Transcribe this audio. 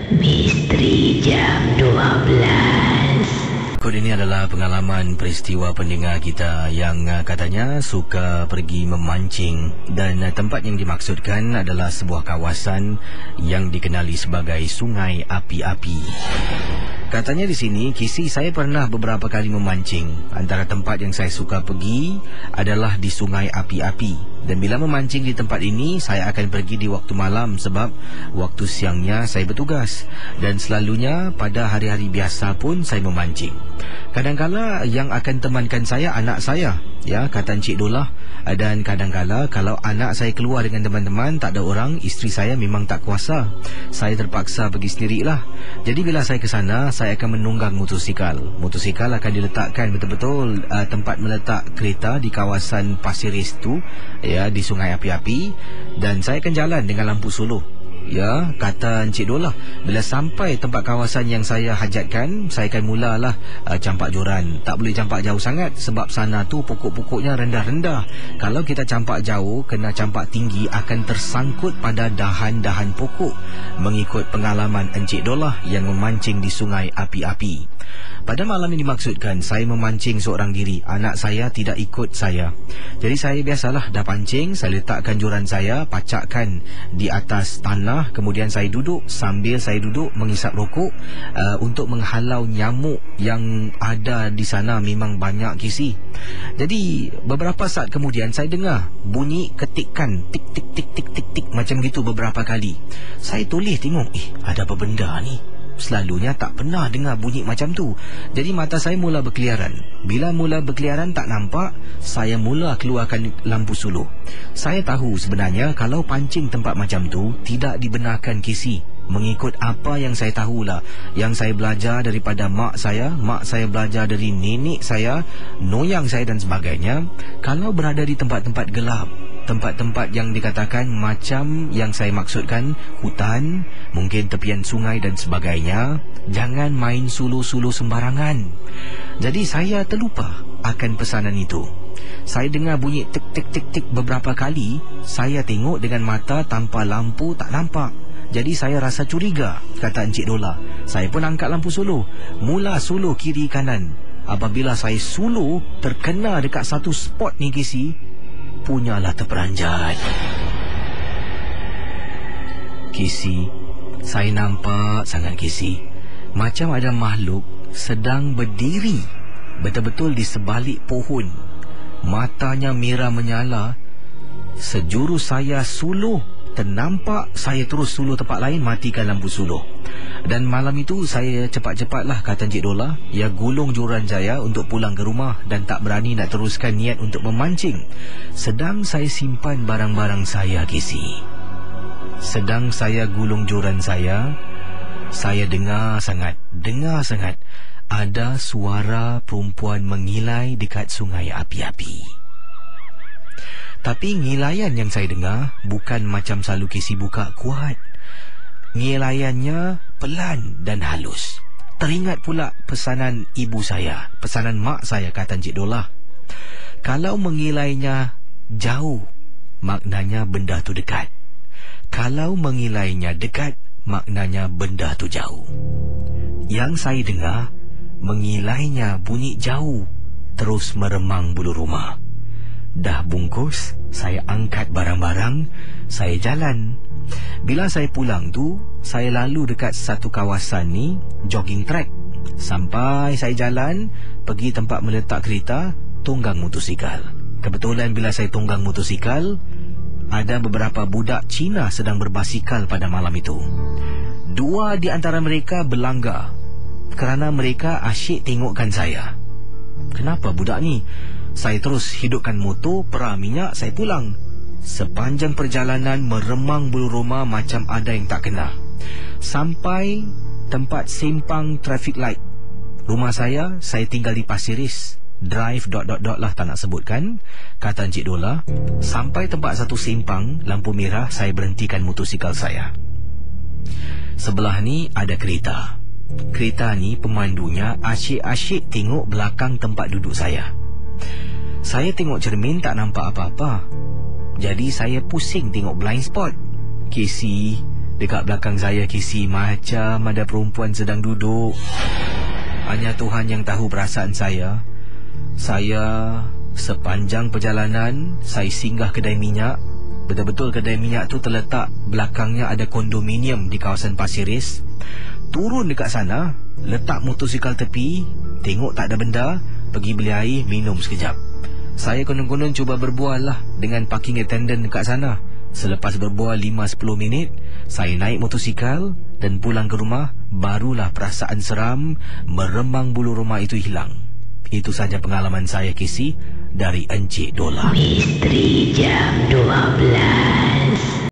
Misteri Jam 12. Kod ini adalah pengalaman peristiwa pendengar kita yang katanya suka pergi memancing, dan tempat yang dimaksudkan adalah sebuah kawasan yang dikenali sebagai Sungai Api-Api. Katanya di sini, Kisi, saya pernah beberapa kali memancing. Antara tempat yang saya suka pergi adalah di Sungai Api-Api. Dan bila memancing di tempat ini, saya akan pergi di waktu malam sebab waktu siangnya saya bertugas. Dan selalunya pada hari-hari biasa pun saya memancing. Kadang-kala yang akan temankan saya anak saya, ya, kata Encik Dolah. Dan kadang-kala kalau anak saya keluar dengan teman-teman, tak ada orang, isteri saya memang tak kuasa. Saya terpaksa pergi sendirilah. Jadi bila saya ke sana, saya akan menunggang motosikal. Motosikal akan diletakkan betul-betul tempat meletak kereta di kawasan Pasiris tu, ya, di Sungai Api-Api. Dan saya akan jalan dengan lampu suluh. Ya, kata Encik Dolah, bila sampai tempat kawasan yang saya hajatkan, saya akan mulalah campak joran. Tak boleh campak jauh sangat sebab sana tu pokok-pokoknya rendah-rendah. Kalau kita campak jauh, kena campak tinggi, akan tersangkut pada dahan-dahan pokok. Mengikut pengalaman Encik Dolah yang memancing di Sungai Api-Api. Pada malam yang dimaksudkan, saya memancing seorang diri. Anak saya tidak ikut saya. Jadi saya biasalah dah pancing, saya letakkan joran saya, pacakkan di atas tanah. Kemudian saya duduk, sambil saya duduk mengisap rokok untuk menghalau nyamuk yang ada di sana. Memang banyak, Kisi. Jadi beberapa saat kemudian saya dengar bunyi ketikan, tik tik tik tik tik tik, macam gitu beberapa kali. Saya toleh tengok, ada apa benda ni? Selalunya tak pernah dengar bunyi macam tu. Jadi mata saya mula berkeliaran. Bila mula berkeliaran tak nampak, saya mula keluarkan lampu suluh. Saya tahu sebenarnya kalau pancing tempat macam tu tidak dibenarkan, Kisi. Mengikut apa yang saya tahulah, yang saya belajar daripada mak saya belajar dari nenek saya, noyang saya dan sebagainya. Kalau berada di tempat-tempat gelap, tempat-tempat yang dikatakan macam yang saya maksudkan, hutan, mungkin tepian sungai dan sebagainya, jangan main suluh-suluh sembarangan. Jadi saya terlupa akan pesanan itu. Saya dengar bunyi tik-tik-tik-tik beberapa kali. Saya tengok dengan mata tanpa lampu, tak nampak. Jadi saya rasa curiga, kata Encik Dolah. Saya pun angkat lampu suluh, mula suluh kiri kanan. Apabila saya suluh terkena dekat satu spot ni, Kisi, punyalah terperanjat. Kisi, saya nampak sangat, Kisi, macam ada makhluk sedang berdiri betul-betul di sebalik pohon. Matanya merah menyala. Sejurus saya suluh ternampak, saya terus suluh tempat lain, matikan lampu suluh. Dan malam itu saya cepat-cepatlah, kata Encik Dolah, ya, gulung joran saya untuk pulang ke rumah dan tak berani nak teruskan niat untuk memancing. Sedang saya simpan barang-barang saya, Kisi. Sedang saya gulung joran saya dengar sangat ada suara perempuan mengilai dekat Sungai Api-Api. Tapi ngilaian yang saya dengar bukan macam selalu, Kisi, buka kuat. Ngilaiannya pelan dan halus. Teringat pula pesanan ibu saya, pesanan mak saya, kata Encik Dolah. Kalau mengilainya jauh, maknanya benda tu dekat. Kalau mengilainya dekat, maknanya benda tu jauh. Yang saya dengar, mengilainya bunyi jauh, terus meremang bulu rumah. Dah bungkus, saya angkat barang-barang, saya jalan. Bila saya pulang tu, saya lalu dekat satu kawasan ni, jogging track. Sampai saya jalan, pergi tempat meletak kereta, tunggang motosikal. Kebetulan bila saya tunggang motosikal, ada beberapa budak Cina sedang berbasikal pada malam itu. Dua di antara mereka berlanggar kerana mereka asyik tengokkan saya. Kenapa budak ni? Saya terus hidupkan motor, pera minyak, saya pulang. Sepanjang perjalanan meremang bulu rumah macam ada yang tak kena. Sampai tempat simpang traffic light rumah saya tinggal di Pasiris Drive ... lah, tak nak sebutkan, kata Encik Dolah. Sampai tempat satu simpang lampu merah, saya berhentikan motosikal saya. Sebelah ni ada kereta. Kereta ni pemandunya asyik-asyik tengok belakang tempat duduk saya. Saya tengok cermin tak nampak apa-apa. Jadi saya pusing tengok blind spot. Kisi, Dekat belakang saya, Casey, macam ada perempuan sedang duduk. Hanya Tuhan yang tahu perasaan saya. Sepanjang perjalanan, saya singgah kedai minyak. Betul-betul kedai minyak tu terletak belakangnya ada kondominium di kawasan Pasir Ris. Turun dekat sana, letak motosikal tepi, tengok tak ada benda, pergi beli air, minum sekejap. Saya konon-konon cuba berbual lah dengan parking attendant dekat sana. Selepas berbual 5-10 minit, saya naik motosikal dan pulang ke rumah. Barulah perasaan seram meremang bulu rumah itu hilang. Itu saja pengalaman saya, Casey, dari Encik Dola. Misteri Jam 12.